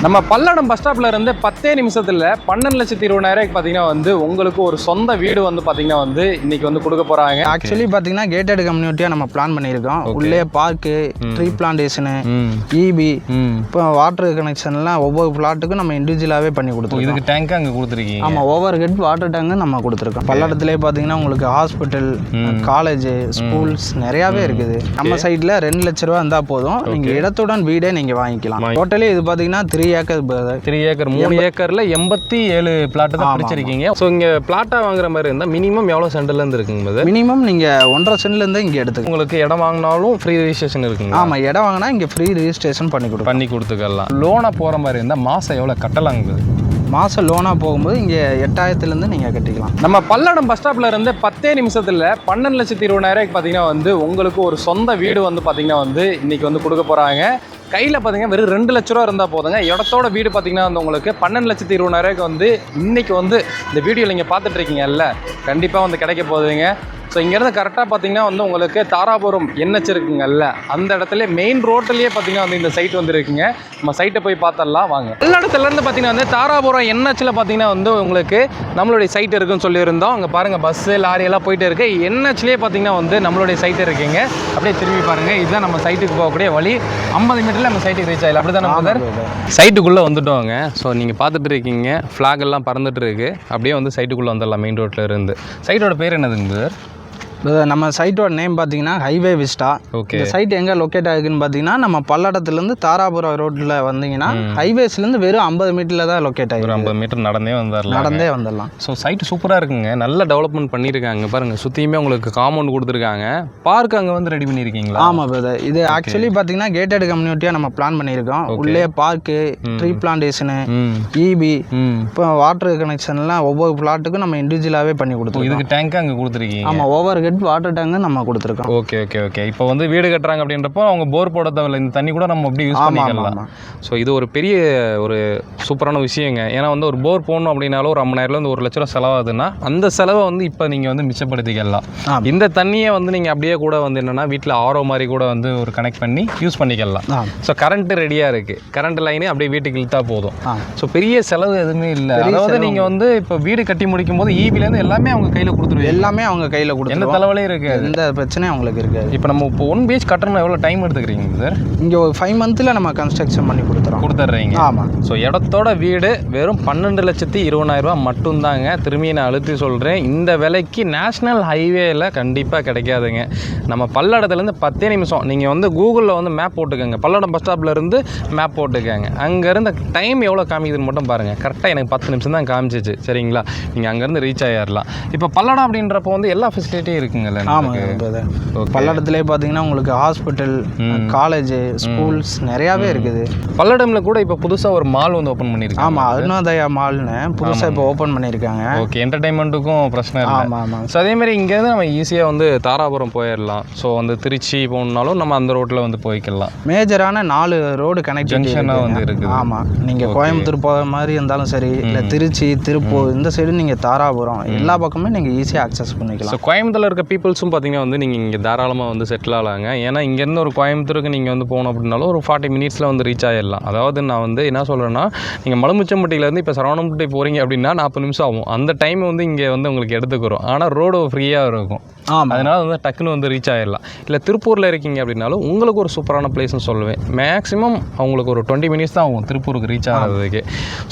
நம்ம பல்லடம் பஸ் ஸ்டாப்ல இருந்து 10 நிமிஷத்துல 12,20,000 பார்த்தீங்கன்னா உங்களுக்கு ஒரு சொந்த வீடு பார்த்தீங்கன்னா இன்னைக்கு கொடுக்க போறாங்க. ஆக்சுவலி பார்த்தீங்கன்னா கேட்டட் கம்யூனிட்டியா நம்ம பிளான் பண்ணியிருக்கோம். உள்ளே பார்க்கு, ட்ரீ பிளான்டேஷனு, இபி, இப்போ வாட்டர் கனெக்ஷன்லாம் ஒவ்வொரு பிளாட்டுக்கும் நம்ம இண்டிவிஜுவலாகவே பண்ணி கொடுத்துருக்கோம். இதுக்கு டேங்க் அங்கே கொடுத்துருக்கீங்க? ஆமாம், ஓவர் ஹெட் வாட்டர் டேங்கு நம்ம கொடுத்துருக்கோம். பல்லடத்துலேயே பார்த்தீங்கன்னா உங்களுக்கு ஹாஸ்பிட்டல், காலேஜ், ஸ்கூல்ஸ் நிறையாவே இருக்குது. நம்ம சைடில் 2 லட்ச ரூபா இருந்தால் போதும், நீங்கள் இடத்துடன் வீடே நீங்கள் வாங்கிக்கலாம். டோட்டலி இது பார்த்தீங்கன்னா 3 ஏக்கர் 3 ஏக்கர் 3 ஏக்கர்ல 87 பிளாட் தான் பிடிச்சிருக்கீங்க. ஸோ இங்கே பிளாட்டாக வாங்குற மாதிரி இருந்தால் மினிமம் எவ்வளோ சென்ட்லேருந்து இருக்குங்க? மினிமம் நீங்கள் 1.5 சென்ட்லேருந்து இங்கே எடுத்துக்கலாம். உங்களுக்கு இடம் வாங்கினாலும் ஃப்ரீ ரெஜிஸ்ட்ரேஷன் இருக்குங்க? ஆமாம், இடம் வாங்கினா இங்கே ஃப்ரீ ரெஜிஸ்ட்ரேஷன் பண்ணி கொடுத்துக்கலாம். லோனாக போகிற மாதிரி இருந்தால் மாதம் எவ்வளோ கட்டலாங்க? மாதம் லோனாக போகும்போது இங்கே 8,000லேருந்து நீங்கள் கட்டிக்கலாம். நம்ம பல்லடம் பஸ் ஸ்டாப்ல இருந்து 10 நிமிஷத்தில் 12,20,000 பார்த்தீங்கன்னா உங்களுக்கு ஒரு சொந்த வீடு பார்த்தீங்கன்னா இன்னைக்கு கொடுக்க போகிறாங்க. கையில் பார்த்தீங்கன்னா வெறும் 2 லட்ச ரூபா இருந்தால் போதுங்க. இடத்தோட வீடு பார்த்தீங்கன்னா உங்களுக்கு 12,20,000 இன்னைக்கு இந்த வீடியோவில் நீங்கள் பார்த்துட்டு இருக்கீங்கல்ல, கண்டிப்பாக கிடைக்க போகுதுங்க. ஸோ இங்கேருந்து கரெக்டாக பார்த்தீங்கன்னா உங்களுக்கு தாராபுரம் NH இருக்குங்கல்ல, அந்த இடத்துல மெயின் ரோட்டிலேயே பார்த்தீங்கன்னா இந்த சைட் இருக்குங்க. நம்ம சைட்டை போய் பார்த்துடலாம் வாங்க. எல்லா இடத்துலேருந்து பார்த்தீங்கன்னா தாராபுரம் NHல பார்த்தீங்கன்னா உங்களுக்கு நம்மளுடைய சைட் இருக்குன்னு சொல்லியிருந்தோம். அங்கே பாருங்கள், பஸ்ஸு லாரி எல்லாம் போயிட்டு இருக்கு. NHலேயே பார்த்தீங்கன்னா நம்மளுடைய சைட் இருக்குங்க. அப்படியே திரும்பி பாருங்கள், இதுதான் நம்ம சைட்டுக்கு போகக்கூடிய வழி. 50 மீட்டரில் நம்ம சைட்டுக்கு ரீச் ஆகலாம். அப்படி தான் நம்ம சைட்டுக்குள்ளே வந்துட்டோங்க. ஸோ நீங்கள் பார்த்துட்டு இருக்கீங்க, ஃப்ளாக் எல்லாம் பறந்துட்டு இருக்கு. அப்படியே சைட்டுக்குள்ளே வந்துடலாம் மெயின் ரோட்டில் இருந்து. சைட்டோட பேர் என்னதுங்க சார்? நம்ம சைட்டோட நேம் பார்த்தீங்கன்னா ஹைவே விஸ்டா. ஓகே. இந்த சைட் எங்கே லொக்கேட் ஆகுதுன்னு பார்த்தீங்கன்னா நம்ம பல்லடத்துலேருந்து தாராபுரம் ரோட்டில் வந்தீங்கன்னா ஹைவேஸ்லேருந்து வெறும் 50 மீட்டரில் தான் லொக்கேட் ஆகிடும். 50 மீட்டர் நடந்தே வந்துடலாம். ஸோ சைட்டு சூப்பராக இருக்குங்க, நல்ல டெவலப்மெண்ட் பண்ணியிருக்காங்க. பாருங்கள், சுற்றியுமே உங்களுக்கு காம்பவுண்ட் கொடுத்துருக்காங்க. பார்க் அங்கே ரெடி பண்ணியிருக்கீங்களா? ஆமாம் பிரதர், இது ஆக்சுவலி பார்த்தீங்கன்னா கேட்டட் கம்யூனிட்டியாக நம்ம பிளான் பண்ணியிருக்கோம். உள்ளே பார்க்கு, ட்ரீ பிளான்டேஷனு, இபி, இப்போ வாட்டர் கனெக்ஷன்லாம் ஒவ்வொரு பிளாட்டுக்கும் நம்ம இண்டிவிஜுவலாகவே பண்ணி கொடுத்துருக்கோம். இதுக்கு டேங்க் அங்கே கொடுத்துருக்கீங்க? ஆமாம், ஓவர் வாட்டர் டேங்க் நம்ம கொடுத்துருக்கோம். ஓகே. இப்போ வீடு கட்டுறாங்க அப்படின்றப்போ அவங்க போர் போட தேவையில்ல, இந்த தண்ணி கூட நம்ம அப்படி யூஸ் பண்ணிக்கலாம். ஸோ இது ஒரு பெரிய ஒரு சூப்பரான விஷயங்க. ஏன்னா ஒரு போர் போடணும் அப்படின்னாலும் ஒரு 50,000 1 லட்ச ரூபா செலவாகுதுன்னா அந்த செலவை இப்போ நீங்கள் மிச்சப்படுத்திக்கலாம். இந்த தண்ணியை நீங்கள் அப்படியே கூட என்னன்னா வீட்டில் ஆரோ மாதிரி கூட ஒரு கனெக்ட் பண்ணி யூஸ் பண்ணிக்கலாம். ஸோ கரண்ட் ரெடியாக இருக்குது, கரண்ட் லைனே அப்படியே வீட்டுக்கு இழுத்தா போதும். ஸோ பெரிய செலவு எதுவுமே இல்லை. அதாவது நீங்கள் இப்போ வீடு கட்டி முடிக்கும் போது ஈபிலேருந்து எல்லாமே அவங்க கையில் கொடுத்துருவோம். எல்லாமே அவங்க கையில் கொடுத்து தலைவலே இருக்கு, எந்த பிரச்சனையும் உங்களுக்கு இருக்காது. இப்போ நம்ம 1 BH கட்டணும் எவ்வளோ டைம் எடுத்துக்கிறீங்க சார்? இங்கே ஒரு 5 மந்த்தில் நம்ம கன்ஸ்ட்ரக்ஷன் பண்ணி கொடுத்துட்றீங்க. ஆமாம். ஸோ இடத்தோட வீடு வெறும் 12,20,000 மட்டும்தாங்க. திரும்பி நான் அழுத்தி சொல்கிறேன், இந்த விலைக்கு நேஷ்னல் ஹைவேயில் கண்டிப்பாக கிடைக்காதுங்க. நம்ம பல்லடத்துலேருந்து 10 நிமிஷம் நீங்கள் கூகுளில் மேப் போட்டுக்கோங்க, பல்லடம் பஸ் ஸ்டாப்ல இருந்து மேப் போட்டுக்கோங்க. அங்கேருந்து டைம் எவ்வளோ காமிக்குதுன்னு மட்டும் பாருங்கள். கரெக்டாக எனக்கு 10 நிமிஷம் தான் காமிச்சிச்சு, சரிங்களா? நீங்கள் அங்கேருந்து ரீச் ஆகிடலாம். இப்போ பல்லடம் அப்படின்றப்போ எல்லா ஃபெசிலிட்டியும் இருக்குங்கல்ல? பல்லடத்திலே பார்த்தீங்கன்னா உங்களுக்கு ஹாஸ்பிட்டல், காலேஜ், ஸ்கூல்ஸ் நிறையாவே இருக்குது. பல்லடம்ல கூட இப்போ புதுசாக ஒரு மால் ஓப்பன் பண்ணியிருக்காங்க. ஆமாம், அருணோதயா மால்னு புதுசாக இப்போ ஓப்பன் பண்ணியிருக்காங்க. ஓகே, என்டர்டைன்மெண்ட்டுக்கும் பிரச்சனை இல்லை. ஆமாம். ஸோ அதேமாதிரி இங்கேருந்து நம்ம ஈஸியாக தாராபுரம் போயிடலாம். ஸோ திருச்சி போகணுன்னாலும் நம்ம அந்த ரோட்டில் போய்க்கலாம். மேஜரான 4 ரோடு கனெக்ஷனாக இருக்குது. ஆமாம், நீங்கள் கோயம்புத்தூர் போகிற மாதிரி இருந்தாலும் சரி, இல்லை திருச்சி, திருப்பூர், இந்த சைடு நீங்கள் தாராபுரம் எல்லா பக்கமே நீங்கள் ஈஸியாக அக்சஸ் பண்ணிக்கலாம். ஸோ கோயம்புத்தூரில் இருக்க பீப்புள்ஸும் பார்த்தீங்கன்னா நீங்கள் இங்கே தாராளமாக செட்டில் ஆகலாங்க. ஏன்னா இங்கேருந்து ஒரு கோயம்புத்தூருக்கு நீங்கள் போகணும் அப்படின்னாலும் ஒரு 40 மினிட்ஸில் ரீச் ஆகிடலாம். அதாவது நான் என்ன சொல்கிறேன்னா, நீங்கள் மலுமிச்சம்பட்டியிலேருந்து இப்போ சரவணம்பட்டி போகிறீங்க அப்படின்னா 40 நிமிஷம் ஆகும். அந்த டைம் இங்கே உங்களுக்கு எடுத்துக்கிறோம். ஆனால் ரோடு ஃப்ரீயாக இருக்கும். அதனால் டக்குன்னு ரீச் ஆகிடலாம். இல்லை திருப்பூரில் இருக்கீங்க அப்படின்னாலும் உங்களுக்கு ஒரு சூப்பரான பிளேஸ்னு சொல்லுவேன். மேக்ஸிமம் அவங்களுக்கு ஒரு 20 மினிட்ஸ் தான் ஆகும் திருப்பூருக்கு ரீச் ஆகிறதுக்கு.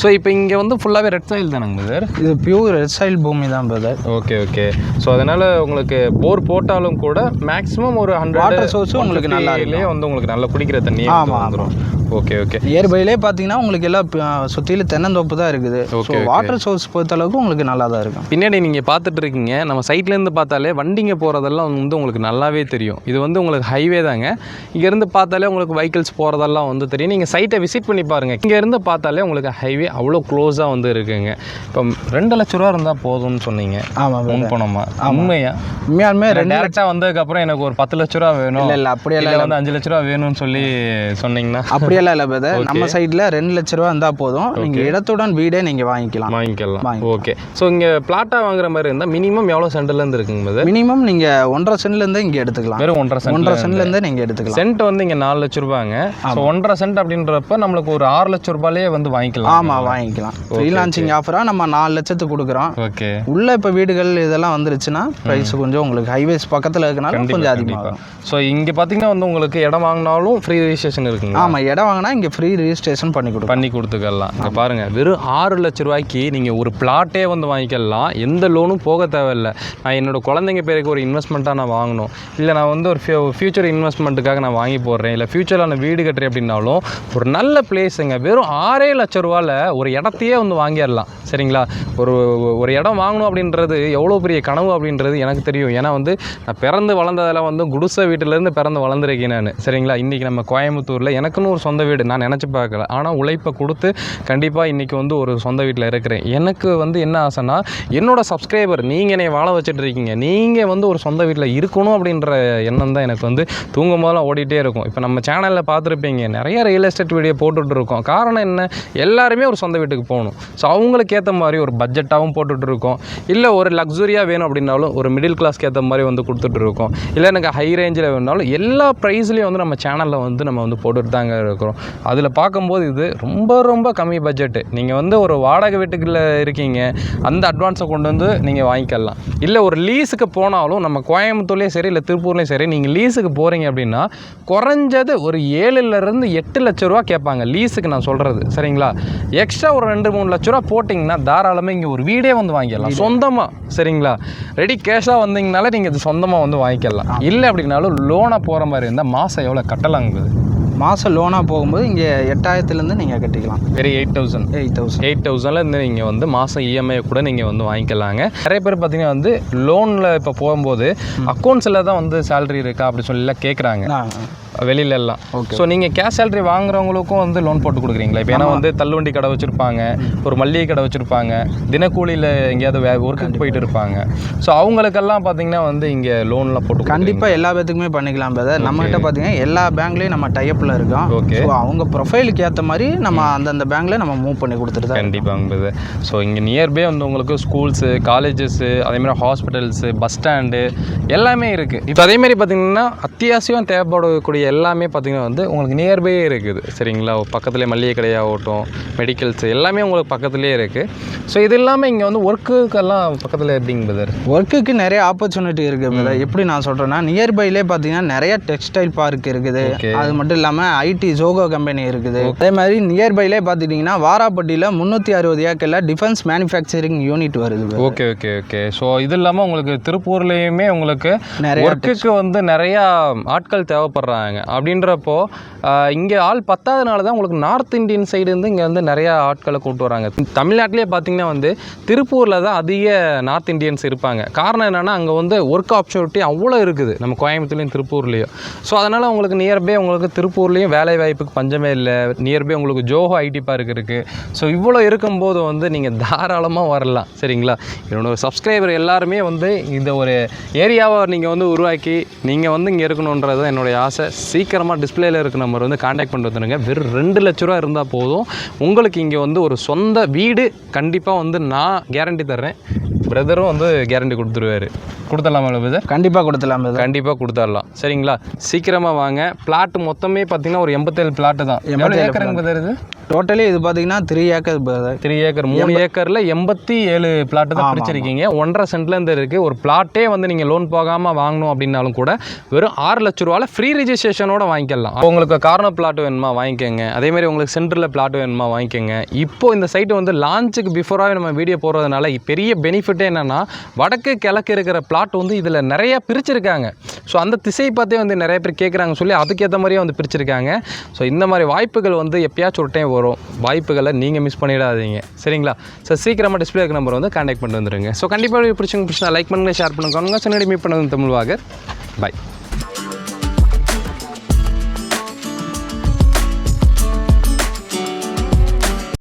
ஸோ இப்போ இங்கே ஃபுல்லாகவே ரெட் சாயில் தானேங்க பிரதர்? இது பியூர் ரெட் சாயில் பூமி தான் பிரதர். ஓகே. ஸோ அதனால் உங்களுக்கு போர் போட்டாலும் கூட மேக்ஸிமம் ஒரு 100 வாட்டர் சோர்ஸும் உங்களுக்கு நல்லா இல்லையே உங்களுக்கு நல்லா குடிக்கிற தண்ணியே வந்துடும். ஓகே. நியர்பைலே பார்த்தீங்கன்னா உங்களுக்கு எல்லாம் சுற்றிலும் தென்னந்தோப்பு தான் இருக்குது. வாட்டர் சோர்ஸ் பொறுத்த அளவுக்கு உங்களுக்கு நல்லா தான் இருக்கும். பின்னாடி நீங்கள் பார்த்துட்டு இருக்கீங்க, நம்ம சைட்லேருந்து பார்த்தாலே வண்டிங்க போகிறதெல்லாம் உங்களுக்கு நல்லாவே தெரியும். இது உங்களுக்கு ஹைவே தாங்க. இங்கேருந்து பார்த்தாலே உங்களுக்கு வெஹிக்கிள்ஸ் போகிறதெல்லாம் தெரியும். நீங்கள் சைட்டை விசிட் பண்ணி பாருங்கள். இங்கேருந்து பார்த்தாலே உங்களுக்கு ஹைவே அவ்வளோ க்ளோஸாக இருக்குங்க. இப்போ 2 லட்ச ரூபா இருந்தால் போதும்னு சொன்னீங்க. ஆமாம், முன் பணமா? உண்மையாலுமே டேரெக்டாக வந்ததுக்கப்புறம் எனக்கு ஒரு 10 லட்ச ரூபா வேணும், இல்லை அப்படியே 5 லட்ச ரூபா வேணும்னு சொன்னீங்கன்னா அப்படியே அப்படியெல்லாம் இல்லை பிரதர். நம்ம சைடில் 2 லட்ச ரூபா இருந்தால் போதும், நீங்கள் இடத்துடன் வீடே நீங்கள் வாங்கிக்கலாம். ஓகே. ஸோ இங்கே பிளாட்டாக வாங்குற மாதிரி இருந்தால் மினிமம் எவ்வளோ சென்ட்லேருந்து இருக்குங்க பிரதர்? மினிமம் நீங்கள் 1.5 சென்ட்லேருந்து இங்கே எடுத்துக்கலாம். வெறும் 1.5 சென்ட்லேருந்து நீங்கள் எடுத்துக்கலாம். சென்ட் வந்து இங்கே 4 லட்ச ரூபாங்க. ஸோ 1.5 சென்ட் அப்படின்றப்ப நம்மளுக்கு ஒரு 6 லட்ச ரூபாயிலே வந்து வாங்கிக்கலாம். ஆமாம், வாங்கிக்கலாம். ஃப்ரீலான்சிங் ஆஃபராக நம்ம 4 லட்சத்துக்கு கொடுக்குறோம். ஓகே. உள்ள இப்போ வீடுகள் இதெல்லாம் வந்துருச்சுன்னா ப்ரைஸ் கொஞ்சம் உங்களுக்கு ஹைவேஸ் பக்கத்தில் இருக்கனால கொஞ்சம் அதிகமாக. ஸோ இங்கே பார்த்தீங்கன்னா வந்து உங்களுக்கு இடம் வாங்கினாலும் ஃப்ரீ ரெஜிஸ்ட்ரேஷன் இருக்குங்க. ஆமாம், இடம் வாங்கினா இங்கே ஃப்ரீ ரெஜிஸ்ட்ரேஷன் பண்ணி கொடுத்துக்கலாம். இங்கே பாருங்கள், வெறும் 6 லட்ச ரூபாய்க்கு நீங்கள் ஒரு பிளாட்டே வந்து வாங்கிக்கலாம். எந்த லோனும் போக தேவையில்லை. நான் என்னோடய குழந்தைங்க பேருக்கு ஒரு இன்வெஸ்ட்மெண்ட்டாக நான் வாங்கணும், இல்லை நான் வந்து ஒரு ஃபியூச்சர் இன்வெஸ்ட்மெண்ட்டுக்காக நான் வாங்கி போடுறேன், இல்லை ஃபியூச்சரில் நான் வீடு கட்டுறேன் அப்படின்னாலும் ஒரு நல்ல பிளேஸுங்க. வெறும் 6 லட்ச ரூபாயில் ஒரு இடத்தையே வந்து வாங்கிடலாம். சரிங்களா? ஒரு இடம் வாங்கணும் அப்படின்றது எவ்வளோ பெரிய கனவு அப்படின்றது எனக்கு தெரியும். ஏன்னா வந்து நான் பிறந்து வளர்ந்ததெல்லாம் வந்து குடிசை வீட்டிலேருந்து பிறந்து வளர்ந்துருக்கேன் நான். சரிங்களா? இன்றைக்கி நம்ம கோயம்புத்தூரில் எனக்குன்னு ஒரு சொந்த வீடு நான் நினச்சி பார்க்கல. ஆனால் உழைப்பை கொடுத்து கண்டிப்பாக இன்றைக்கி வந்து ஒரு சொந்த வீட்டில் இருக்கிறேன். எனக்கு வந்து என்ன ஆசைன்னா, என்னோட சப்ஸ்கிரைபர் நீங்கள் என்னை வாழ வச்சுட்டு இருக்கீங்க, நீங்கள் வந்து ஒரு சொந்த வீட்டில் இருக்கணும் அப்படின்ற எண்ணம் தான் எனக்கு வந்து தூங்கும் போதெல்லாம் ஓடிட்டே இருக்கும். இப்போ நம்ம சேனலில் பார்த்துருப்பீங்க, நிறைய ரியல் எஸ்டேட் வீடியோ போட்டுட்ருக்கோம். காரணம் என்ன? எல்லாருமே ஒரு சொந்த வீட்டுக்கு போகணும். ஸோ அவங்களுக்கு ஏற்ற மாதிரி ஒரு பட்ஜெட்டாகவும் போட்டுட்ருக்கோம். இல்லை ஒரு லக்ஸுரியாக வேணும் அப்படின்னாலும் ஒரு மிடில் கிளாஸ்க்கு ஏற்ற மாதிரி வந்து கொடுத்துட்ருக்கோம். இல்லை எனக்கு ஹை ரேஞ்சில் வேணுனாலும் எல்லா ப்ரைஸ்லேயும் வந்து நம்ம சேனலில் வந்து நம்ம வந்து போட்டுட்டு தாங்க இருக்கிறோம். அதில் பார்க்கும்போது இது ரொம்ப ரொம்ப கம்மி பட்ஜெட்டு. நீங்கள் வந்து ஒரு வாடகை வீட்டுக்குள்ளே இருக்கீங்க, அந்த அட்வான்ஸை கொண்டு வந்து நீங்கள் வாங்கிக்கலாம். இல்லை ஒரு லீஸுக்கு போனாலும் நம்ம கோயம்புத்தூர்லேயும் சரி இல்லை திருப்பூர்லேயும் சரி, நீங்கள் லீஸுக்கு போகிறீங்க அப்படின்னா குறைஞ்சது ஒரு 7லேருந்து 8 லட்ச ரூபா கேட்பாங்க லீஸுக்கு. நான் சொல்கிறது சரிங்களா? எக்ஸ்ட்ரா ஒரு 2-3 லட்ச ரூபா போட்டிங்கன்னா தாராளமாக இங்கே ஒரு வீடே வந்து வாங்கிடலாம் சொந்தமாக. சரிங்களா? ரெடி கேஷாக வந்தீங்கனாலே நீங்கள் இது சொந்தமாக வந்து வாங்கிக்கலாம். இல்லை அப்படின்னாலும் லோனாக போகிற மாதிரி இருந்தால் மாதம் எவ்வளோ கட்டலாங்குது? மாதம் லோனாக போகும்போது இங்கே 8000லேருந்து நீங்கள் கட்டிக்கலாம். வெறும் 8,000லேருந்து நீங்கள் வந்து மாதம் இஎம்ஐ கூட நீங்கள் வந்து வாங்கிக்கலாங்க. நிறைய பேர் பார்த்தீங்கன்னா வந்து லோனில் இப்போ போகும்போது அக்கௌண்ட்ஸில் தான் வந்து சேலரி இருக்கா அப்படி சொல்லிலாம் கேட்குறாங்க வெளியிலலாம். ஸோ நீங்கள் கேஷ் சேலரி வாங்குறவங்களுக்கும் வந்து லோன் போட்டு கொடுக்குறீங்களா? இப்போ ஏன்னா வந்து தள்ளுவண்டி கடை வச்சுருப்பாங்க, ஒரு மல்லிகை கடை வச்சுருப்பாங்க, தினக்கூலியில் எங்கேயாவது ஒர்க்குக்கு போயிட்டு இருப்பாங்க. ஸோ அவங்களுக்கெல்லாம் பார்த்தீங்கன்னா வந்து இங்கே லோன்லாம் போட்டு கண்டிப்பாக எல்லா பேத்துக்குமே பண்ணிக்கலாம் பிரதர். நம்மகிட்ட பார்த்தீங்கன்னா எல்லா பேங்க்லேயும் நம்ம டைப்பில் இருக்கோம். ஓகே. ஸோ அவங்க ப்ரொஃபைலுக்கு ஏற்ற மாதிரி நம்ம அந்தந்த பேங்க்கில் நம்ம மூவ் பண்ணி கொடுத்துட்டு கண்டிப்பாக பிரதர். ஸோ இங்கே நியர்பை வந்து உங்களுக்கு ஸ்கூல்ஸு, காலேஜஸ்ஸு, அதேமாதிரி ஹாஸ்பிட்டல்ஸு, பஸ் ஸ்டாண்டு எல்லாமே இருக்குது. இப்போ அதேமாதிரி பார்த்தீங்கன்னா அத்தியாவசியம் தேவைப்படக்கூடிய எல்லாமே பார்த்திங்கன்னா வந்து உங்களுக்கு நியர்பையே இருக்குது. சரிங்களா? பக்கத்துலேயே மளிகை கடையாகட்டும், மெடிக்கல்ஸ் எல்லாமே உங்களுக்கு பக்கத்துலேயே இருக்குது. ஸோ இது இல்லாமல் இங்கே வந்து ஒர்க்குக்கெல்லாம் பக்கத்தில் எப்படிங்க பிரதர்? ஒர்க்குக்கு நிறைய ஆப்பர்ச்சுனிட்டி இருக்குது பிரதர். எப்படி நான் சொல்கிறேன்னா, நியர்பைலே பார்த்தீங்கன்னா நிறைய டெக்ஸ்டைல் பார்க் இருக்குது. அது மட்டும் இல்லாமல் ஐடி ஜோகோ கம்பெனி இருக்குது. அதே மாதிரி நியர்பைலே பார்த்துட்டிங்கன்னா வாராப்பட்டியில் 360 ஏக்கரில் டிஃபென்ஸ் மேனுஃபேக்சரிங் யூனிட் வருது. ஓகே. ஸோ இது இல்லாமல் உங்களுக்கு திருப்பூர்லேயுமே உங்களுக்கு நிறைய ஒர்க்குக்கு வந்து நிறையா ஆட்கள் தேவைப்படுறாங்க. அப்படின்றப்போ இங்கே ஆள் பத்தாதனால தான் உங்களுக்கு நார்த் இந்தியன் சைடு இருந்து இங்கே வந்து நிறையா ஆட்களை கூப்பிட்டு வராங்க. தமிழ்நாட்டிலே பார்த்திங்கன்னா வந்து திருப்பூரில் தான் அதிக நார்த் இந்தியன்ஸ் இருப்பாங்க. காரணம் என்னென்னா அங்கே வந்து ஒர்க் ஆப்பர்ச்சுனிட்டி அவ்வளோ இருக்குது நம்ம கோயம்புத்தூர்லேயும் திருப்பூர்லேயும். ஸோ அதனால் உங்களுக்கு நியர்பை உங்களுக்கு திருப்பூர்லேயும் வேலை வாய்ப்புக்கு பஞ்சமே இல்லை. நியர்பை உங்களுக்கு ஜோஹோ ஐடி பார்க் இருக்குது. ஸோ இவ்வளோ இருக்கும்போது வந்து நீங்கள் தாராளமாக வரலாம். சரிங்களா? என்னோட சப்ஸ்கிரைபர் எல்லாருமே வந்து இந்த ஒரு ஏரியாவை நீங்கள் வந்து உருவாக்கி நீங்கள் வந்து இங்கே இருக்கணுன்றது தான் என்னுடைய ஆசை. சீக்கிரமாக டிஸ்பிளேயில் இருக்க நம்பர் வந்து காண்டாக்ட் பண்ணிட்டு வந்துடுங்க. வெறும் 2 லட்ச ரூபா இருந்தால் போதும் உங்களுக்கு இங்கே வந்து ஒரு சொந்த வீடு கண்டிப்பாக வந்து நான் கேரண்டி தர்றேன். பிரதரும் வந்து கேரண்டி கொடுத்துடலாமா பிரதர்? கண்டிப்பாக கொடுத்துடலாம். சரிங்களா? சீக்கிரமாக வாங்க. பிளாட்டு மொத்தமே பார்த்தீங்கன்னா ஒரு 87 பிளாட்டு தான். எவ்வளோ ஏக்கருங்க பிரதர் இது? டோட்டலி இது பார்த்தீங்கன்னா 3 ஏக்கர் பிரதர். 3 ஏக்கர் 3 ஏக்கரில் 87 பிளாட்டு தான் பிரிச்சிருக்கீங்க. 1.5 சென்ட்லேருந்து இருக்குது. ஒரு பிளாட்டே வந்து நீங்கள் லோன் போகாமல் வாங்கணும் அப்படின்னாலும் கூட வெறும் 6 லட்ச ரூபாயில் ஃப்ரீ ரெஜிஸ்ட்ரேஷனோட வாங்கிக்கலாம். உங்களுக்கு கார்னர் பிளாட் வேணுமா வாங்கிக்கோங்க. அதேமாதிரி உங்களுக்கு சென்டரில் பிளாட் வேணுமா வாங்கிக்கோங்க. இப்போது இந்த சைட்டு வந்து லான்ச்சுக்கு பிஃபோராகவே நம்ம வீடியோ போடுறதுனால பெரிய பெனிஃபிட்டே என்னென்னா வடக்கு கிழக்கு இருக்கிற பிளாட் வந்து இதில் நிறைய பிரிச்சிருக்காங்க. ஸோ அந்த திசை பார்த்தே வந்து நிறைய பேர் கேட்குறாங்க சொல்லி அதுக்கேற்ற மாதிரியே வந்து பிரிச்சிருக்காங்க. ஸோ இந்த மாதிரி வாய்ப்புகள் வந்து எப்பயாச்சும் ஒரு டைம் வரும். வாய்ப்புகளை நீங்கள் மிஸ் பண்ணிடாதீங்க. சரிங்களா? ஸோ சீக்கிரமாக டிஸ்பிளே இருக்க நம்பர் வந்து கான்டாக்ட் பண்ணிட்டு வந்துடுங்க. ஸோ கண்டிப்பாக பிடிச்சா லைக் பண்ணுங்கள், ஷேர் பண்ணுங்க. சொன்னடி மீட் பண்ணது தமிழ்வாகர். பாய்.